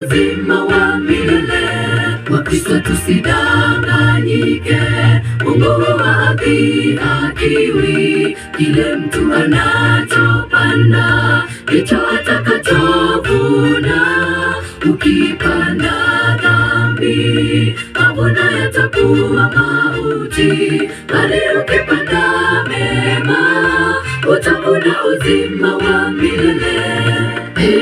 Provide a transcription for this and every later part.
Uzima wa milele wa Kristo tusidanganyike. Mungu hadhihakiwi, kile mtu anachopanda ndicho atakachovuna. Ukipanda dhambi, mavuno yatakuwa mauti, bali ukipanda mema, utavuna uzima wa milele.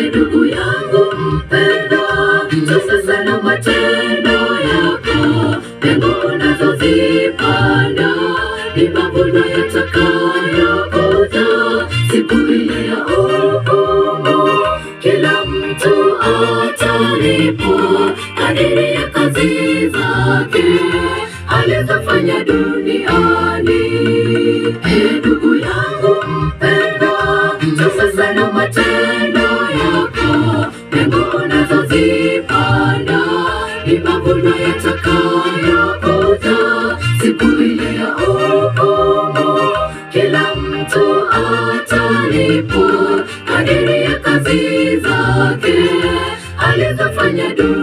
Ndugu yangu mpendwa, sasa na matendo yako, mbegu unazozipanda ni mavuno yatakayokuja siku ile ya hukumu. Kila mtu atalipwa kadiri ya kazi zake alizofanya duniani. Ndugu yangu mpendwa, sasa na matendo yako, mbegu unazozipanda ni mavuno yatakayokuja siku ile ya hukumu. Kila mtu atalipwa kadiri ya kazi zake alizofanya duniani.